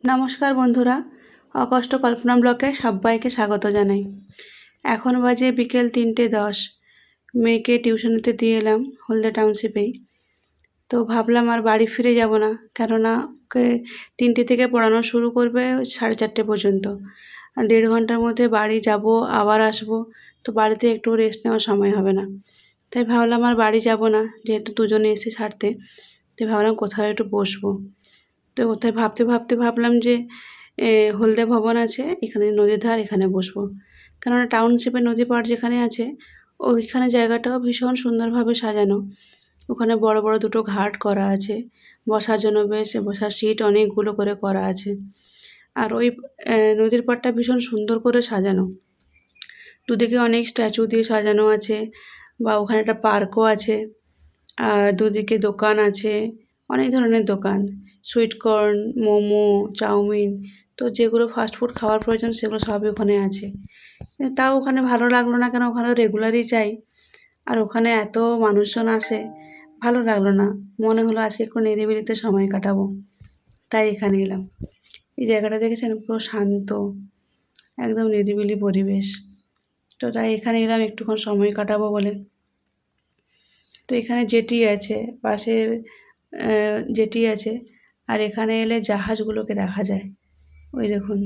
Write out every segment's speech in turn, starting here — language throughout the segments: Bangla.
নমস্কার বন্ধুরা, অকষ্ট কল্পনা ব্লকে সবাইকে স্বাগত জানাই। এখন বাজে বিকেল 3:10। মেয়েকে টিউশনিতে দিয়ে এলাম হলদে টাউনশিপেই। তো ভাবলাম আর বাড়ি ফিরে যাব না, কেননা ওকে 3টে থেকে পড়ানো শুরু করবে 4:30 পর্যন্ত। আর 1.5 ঘন্টার মধ্যে বাড়ি যাব, আবার আসব, তো বাড়িতে একটু রেস্ট নেওয়ার সময় হবে না। তাই ভাবলাম আর বাড়ি যাব না, যেহেতু দুজনে এসে ছাড়তে। তাই ভাবলাম কোথাও একটু বসবো। তো কোথায় ভাবলাম যে হলদে ভবন আছে, এখানে নদীর ধার, এখানে বসবো। কেননা টাউনশিপে নদী পাড় যেখানে আছে, ওইখানে জায়গাটাও ভীষণ সুন্দরভাবে সাজানো। ওখানে বড় বড় দুটো ঘাট করা আছে, বসার জন্য বেশ বসার সিট অনেকগুলো করে করা আছে। আর ওই নদীর পাড়টা ভীষণ সুন্দর করে সাজানো, দুদিকে অনেক স্ট্যাচু দিয়ে সাজানো আছে, বা ওখানে একটা পার্কও আছে। আর দুদিকে দোকান আছে, অনেক ধরনের দোকান, সুইটকর্ন, মোমো, চাউমিন, তো যেগুলো ফাস্টফুড খাওয়ার প্রয়োজন সেগুলো সবই ওখানে আছে। তাও ওখানে ভালো লাগলো না, কেন ওখানে রেগুলারই যাই, আর ওখানে এত মানুষজন আসে, ভালো লাগলো না। মনে হলো আজকে একটু নিরিবিলিতে সময় কাটাবো, তাই এখানে এলাম। এই জায়গাটা দেখেছেন, পুরো শান্ত, একদম নিরিবিলি পরিবেশ। তো তাই এখানে এলাম একটুক্ষণ সময় কাটাবো বলে। তো এখানে জেটি আছে, পাশে জেটি আছে, আর এখানে এলে জাহাজগুলোকে দেখা যায়। ওই দেখুন,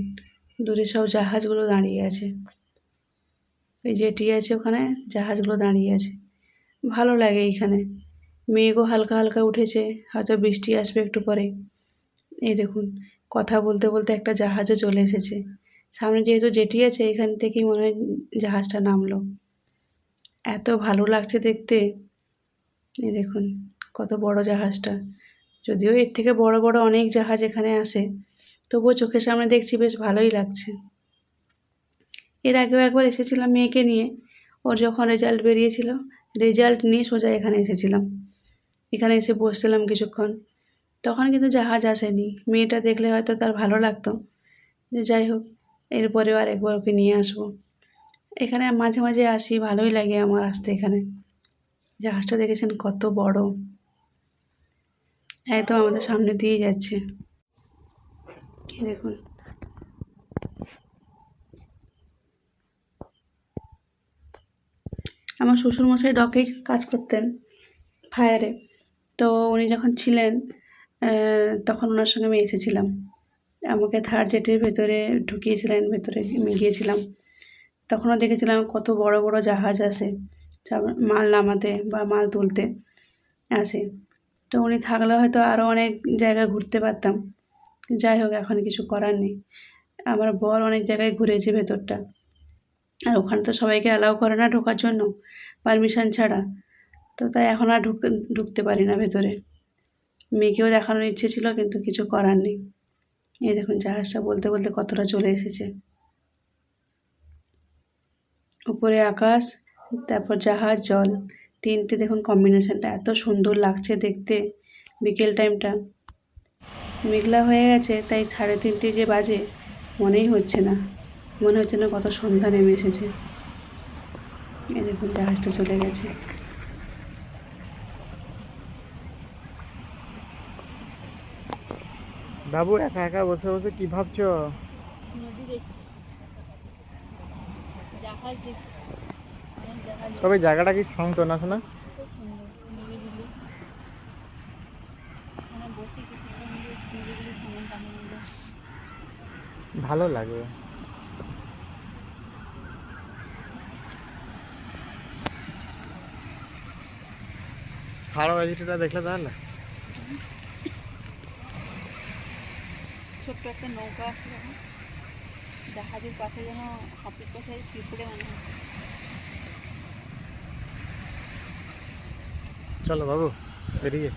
দূরে সব জাহাজগুলো দাঁড়িয়ে আছে। ওই জেটি আছে, ওখানে জাহাজগুলো দাঁড়িয়ে আছে। ভালো লাগে এইখানে। মেঘও হালকা হালকা উঠেছে, হয়তো বৃষ্টি আসবে একটু পরে। এই দেখুন, কথা বলতে বলতে একটা জাহাজও চলে এসেছে। সামনে যেহেতু জেটি আছে, এখান থেকেই মনে হয় জাহাজটা নামলো। এত ভালো লাগছে দেখতে। এই দেখুন কত বড় জাহাজটা। যদিও এর থেকে বড় বড় অনেক জাহাজ এখানে আসে, তবুও চোখের সামনে দেখছি, বেশ ভালোই লাগছে। এর আগেও একবার এসেছিলাম মেয়েকে নিয়ে, ওর যখন রেজাল্ট বেরিয়েছিল, রেজাল্ট নিয়ে সোজা এখানে এসেছিলাম। এখানে এসে বসছিলাম কিছুক্ষণ, তখন কিন্তু জাহাজ আসেনি। মেয়েটা দেখলে হয়তো তার ভালো লাগতো। যাই হোক, এরপরেও আর একবার ওকে নিয়ে আসবো। এখানে মাঝে মাঝে আসি, ভালোই লাগে আমার আসতে এখানে। জাহাজটা দেখেছেন কত বড়, একদম আমাদের সামনে দিয়ে যাচ্ছে। দেখুন, আমার শ্বশুরমশাই ডকেই কাজ করতেন, ফায়ারে। তো উনি যখন ছিলেন, তখন ওনার সঙ্গে আমি এসেছিলাম। আমাকে থার্ড জেটের ভেতরে ঢুকিয়েছিলেন, ভেতরে আমি গিয়েছিলাম। তখনও দেখেছিলাম কত বড় বড় জাহাজ আসে মাল নামাতে বা মাল তুলতে আসে। তো উনি থাকলে হয়তো আরও অনেক জায়গা ঘুরতে পারতাম। যাই হোক, এখন কিছু করার নেই। আমার বর অনেক জায়গায় ঘুরেছে ভেতরটা, আর ওখানে তো সবাইকে অ্যালাউ করে না ঢোকার জন্য, পারমিশন ছাড়া। তো তাই এখন আর ঢুকতে পারি না ভেতরে। মেয়েকেও দেখানোর ইচ্ছে ছিল, কিন্তু কিছু করার নেই। এই দেখুন, জাহাজটা বলতে বলতে কতটা চলে এসেছে। উপরে আকাশ, তারপর জাহাজ, জল, তিনটে দেখুন কম্বিনেশনটা এত সুন্দর লাগছে দেখতে। বিকেল টাইমটা মেঘলা হয়ে গেছে, তাই 3:30 যে বাজে মনেই হচ্ছে না, মনে হচ্ছে না কত সন্ধ্যা নেমে এসেছে। এই দেখুন, জাহাজটা চলে গেছে। বাবু একা একা বসে বসে কি ভাবছো? নদী দেখছি, জাহাজ দেখছি, অনেক জাহাজ তবে দেখছি। জায়গাটা কি শান্ত না শোনা? খুব সুন্দর নিরিবিলি। এখানে বসে কিছুক্ষণ নিরিবিলি সময় কাটিয়ে নিলে ভালো লাগবে। খারাপ বাজিটা দেখলে তাহলে ছোট্ট একটা নৌকা আছে, দেখো জাহাজের পাশে যেন হাতির পাশে পিঁপড়ে মনে হচ্ছে। চলো বাবু বেরিয়ে।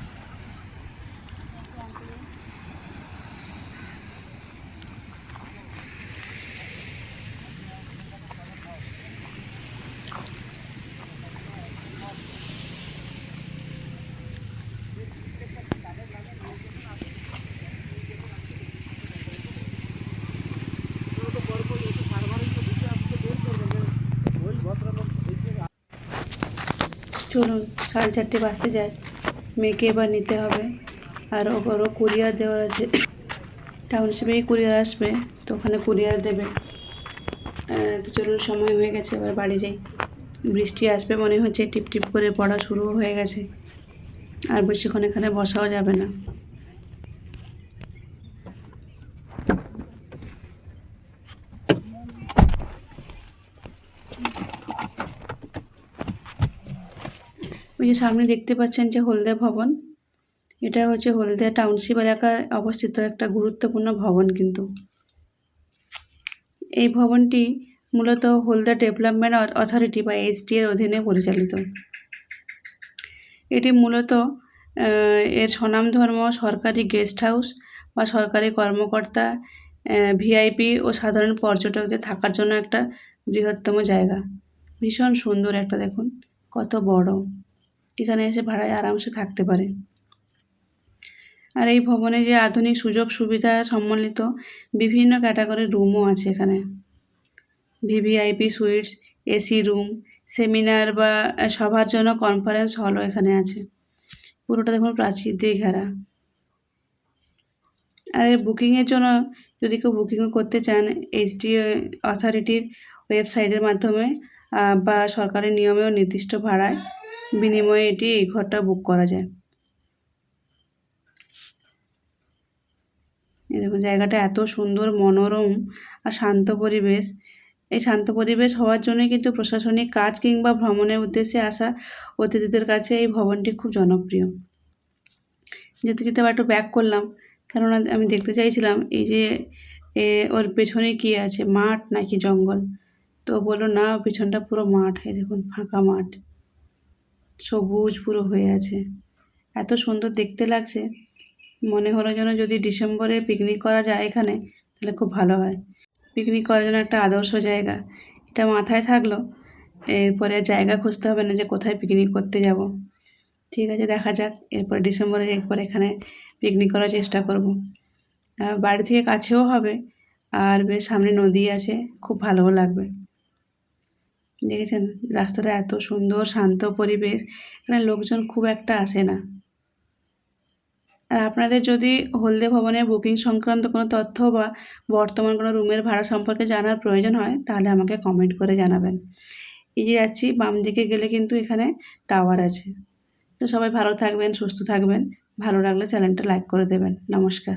চলুন, 4:30 বাজতে যায়। মেয়েকে এবার নিতে হবে, আর ওরও কুরিয়ার দেওয়ার আছে। টাউনশিপেই কুরিয়ার আসবে, তো ওখানে কুরিয়ার দেবে। তো চলুন, সময় হয়ে গেছে, এবার বাড়ি যাই। বৃষ্টি আসবে মনে হচ্ছে, টিপ টিপ করে পড়া শুরু হয়ে গেছে, আর বেশিক্ষণ এখানে বসাও যাবে না। ওই যে সামনে দেখতে পাচ্ছেন যে হলদে ভবন, এটা হচ্ছে হলদিয়া টাউনশিপ এলাকায় অবস্থিত একটা গুরুত্বপূর্ণ ভবন। কিন্তু এই ভবনটি মূলত হলদিয়া ডেভেলপমেন্ট অথরিটি বা HD এর অধীনে পরিচালিত। এটি মূলত এর স্বনামধর্ম সরকারি গেস্ট হাউস বা সরকারি কর্মকর্তা, VIP ও সাধারণ পর্যটকদের থাকার জন্য একটা বৃহত্তম জায়গা। ভীষণ সুন্দর একটা, দেখুন কত বড়, এখানে এসে ভাড়ায় আরামসে থাকতে পারে। আর এই ভবনে যে আধুনিক সুযোগ সুবিধা সম্বলিত বিভিন্ন ক্যাটাগরির রুমও আছে এখানে। VVIP sweets, AC room, seminar বা সভার জন্য কনফারেন্স হলও এখানে আছে। পুরোটা দেখুন প্রাচীর দিয়ে ঘেরা। আর এই বুকিংয়ের জন্য যদি কেউ বুকিংও করতে চান, HD অথরিটির ওয়েবসাইটের মাধ্যমে বা সরকারি নিয়মেও নির্দিষ্ট ভাড়ায় বিনিময়ে এই ঘরটা বুক করা যায়। এই দেখুন জায়গাটা এত সুন্দর, মনোরম আর শান্ত পরিবেশ। এই শান্ত পরিবেশ হওয়ার জন্যই কিন্তু প্রশাসনিক কাজ কিংবা ভ্রমণের উদ্দেশ্যে আসা অতিথিদের কাছে এই ভবনটি খুব জনপ্রিয়। যেতে যেতে আবার একটু ব্যাক করলাম, কেননা আমি দেখতে চাইছিলাম এই যে ওর পেছনে কী আছে, মাঠ নাকি জঙ্গল। তো বললো না, পেছনটা পুরো মাঠ। এই দেখুন ফাঁকা মাঠ, সবুজ পুরো হয়ে আছে, এত সুন্দর দেখতে লাগছে। মনে হলো যেন যদি ডিসেম্বরে পিকনিক করা যায় এখানে, তাহলে খুব ভালো হয়। পিকনিক করার জন্য একটা আদর্শ জায়গা, এটা মাথায় থাকলো। এরপরে জায়গা খুঁজতে হবে না যে কোথায় পিকনিক করতে যাব। ঠিক আছে, দেখা যাক, এরপর ডিসেম্বরে এরপর এখানে পিকনিক করার চেষ্টা করব। বাড়ি থেকে কাছেও হবে, আর বেশ সামনে নদী আছে, খুব ভালোও লাগবে। দেখেছেন রাস্তাটা এত সুন্দর, শান্ত পরিবেশ, এখানে লোকজন খুব একটা আসে না। আর আপনাদের যদি হলদে ভবনের বুকিং সংক্রান্ত কোনো তথ্য বা বর্তমান কোনো রুমের ভাড়া সম্পর্কে জানার প্রয়োজন হয়, তাহলে আমাকে কমেন্ট করে জানাবেন। এই যে যাচ্ছি, বাম দিকে গেলে কিন্তু এখানে টাওয়ার আছে। তো সবাই ভালো থাকবেন, সুস্থ থাকবেন। ভালো লাগলে চ্যানেলটা লাইক করে দেবেন। নমস্কার।